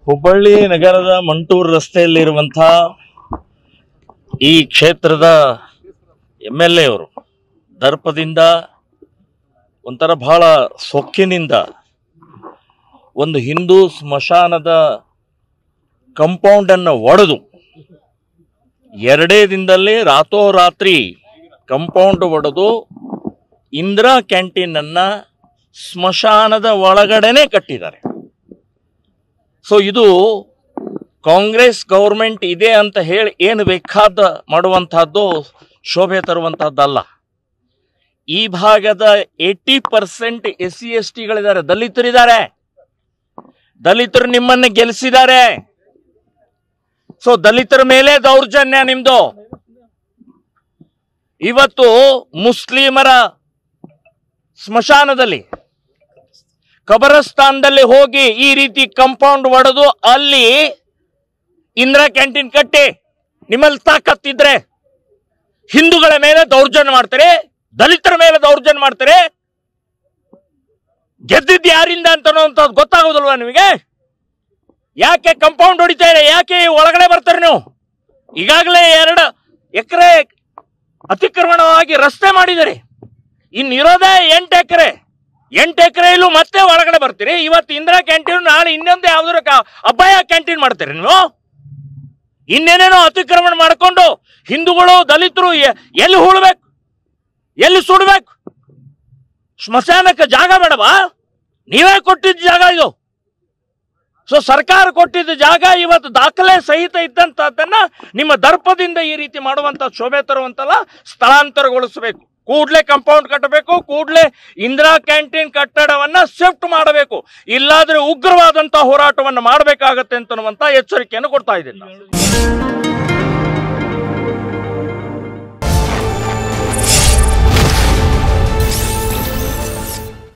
ಹುಬ್ಬಳ್ಳಿ ನಗರದ ಮಂಟೂರ್ ರಸ್ತೆಯಲ್ಲಿರುವಂತಹ ಈ ಕ್ಷೇತ್ರದ MLA ಅವರು ದರ್ಪದಿಂದ ಒಂಥರ ಬಹಳ ಸೊಕ್ಕಿನಿಂದ ಒಂದು ಹಿಂದೂ ಸ್ಮಶಾನದ ಕಾಂಪೌಂಡ್ ಅನ್ನು ಒಡೆದು 2 ದಿನದಲ್ಲಿ ರಾತ್ರೋರಾತ್ರಿ ಕಾಂಪೌಂಡ್ ಒಡೆದು ಇಂದಿರಾ ಕ್ಯಾಂಟೀನ್ ಅನ್ನ ಸ್ಮಶಾನದ ಒಳಗಡೆನೆ ಕಟ್ಟಿದ್ದಾರೆ. ಸೊ ಇದು ಕಾಂಗ್ರೆಸ್ ಗೌರ್ಮೆಂಟ್ ಇದೆ ಅಂತ ಹೇಳಿ ಏನು ಬೇಕಾದ ಮಾಡುವಂತಹದ್ದು ಶೋಭೆ ತರುವಂತಹದ್ದಲ್ಲ. ಈ ಭಾಗದ 80% SC ST ಗಳಿದ್ದಾರೆ, ದಲಿತರಿದ್ದಾರೆ. ದಲಿತರು ನಿಮ್ಮನ್ನು ಗೆಲ್ಲಿಸಿದ್ದಾರೆ. ಸೊ ದಲಿತರ ಮೇಲೆ ದೌರ್ಜನ್ಯ ನಿಮ್ದು. ಇವತ್ತು ಮುಸ್ಲಿಮರ ಸ್ಮಶಾನದಲ್ಲಿ ಕಬರಸ್ಥಾನದಲ್ಲಿ ಹೋಗಿ ಈ ರೀತಿ ಕಾಂಪೌಂಡ್ ಒಡೆದು ಅಲ್ಲಿ ಇಂದಿರಾ ಕ್ಯಾಂಟೀನ್ ಕಟ್ಟಿ ನಿಮ್ಮಲ್ಲಿ ತಾಕತ್ತಿದ್ರೆ ಹಿಂದೂಗಳ ಮೇಲೆ ದೌರ್ಜನ್ಯ ಮಾಡ್ತಾರೆ, ದಲಿತರ ಮೇಲೆ ದೌರ್ಜನ್ಯ ಮಾಡ್ತಾರೆ. ಗೆದ್ದಿದ್ದು ಯಾರಿಂದ ಅಂತ ಗೊತ್ತಾಗೋದಿಲ್ವಾ ನಿಮಗೆ? ಯಾಕೆ ಕಾಂಪೌಂಡ್ ಹೊಡಿತಾರೆ? ಯಾಕೆ ಒಳಗಡೆ ಬರ್ತಾರೆ ನೀವು? ಈಗಾಗಲೇ 2 ಎಕರೆ ಅತಿಕ್ರಮಣವಾಗಿ ರಸ್ತೆ ಮಾಡಿದರೆ, ಇನ್ನಿರೋದೇ 8 ಎಕರೆ. 8 ಎಕರೆಯಲ್ಲೂ ಮತ್ತೆ ಒಳಗಡೆ ಬರ್ತೀರಿ. ಇವತ್ತು ಇಂದಿರಾ ಕ್ಯಾಂಟೀನ್, ನಾಳೆ ಇನ್ನೊಂದು ಯಾವ್ದಾರು ಅಬ್ಬಾಯ ಕ್ಯಾಂಟೀನ್ ಮಾಡ್ತೀರಿ ನೀವು. ಇನ್ನೇನೇನೋ ಅತಿಕ್ರಮಣ ಮಾಡಿಕೊಂಡು ಹಿಂದೂಗಳು ದಲಿತರು ಎಲ್ಲಿ ಹೂಳ್ಬೇಕು, ಎಲ್ಲಿ ಸುಡ್ಬೇಕು? ಸ್ಮಶಾನಕ್ಕೆ ಜಾಗ ಬೇಡವಾ? ನೀವೇ ಕೊಟ್ಟಿದ್ದ ಜಾಗ ಇದು. ಸೊ ಸರ್ಕಾರ ಕೊಟ್ಟಿದ್ದ ಜಾಗ ಇವತ್ತು ದಾಖಲೆ ಸಹಿತ ಇದ್ದಂತದ್ದನ್ನ ನಿಮ್ಮ ದರ್ಪದಿಂದ ಈ ರೀತಿ ಮಾಡುವಂತ ಶೋಭೆ ತರುವಂತಲ್ಲ, ಸ್ಥಳಾಂತರಗೊಳಿಸಬೇಕು. ಕೂಡ್ಲೆ ಕಾಂಪೌಂಡ್ ಕಟ್ಟಬೇಕು, ಕೂಡ್ಲೆ ಇಂದಿರಾ ಕ್ಯಾಂಟೀನ್ ಕಟ್ಟಡವನ್ನ ಶಿಫ್ಟ್ ಮಾಡಬೇಕು. ಇಲ್ಲಾದ್ರೆ ಉಗ್ರವಾದಂತಹ ಹೋರಾಟವನ್ನು ಮಾಡಬೇಕಾಗತ್ತೆ ಅಂತನ್ನುವಂತ ಎಚ್ಚರಿಕೆಯನ್ನು ಕೊಡ್ತಾ ಇದ್ದೀನಿ.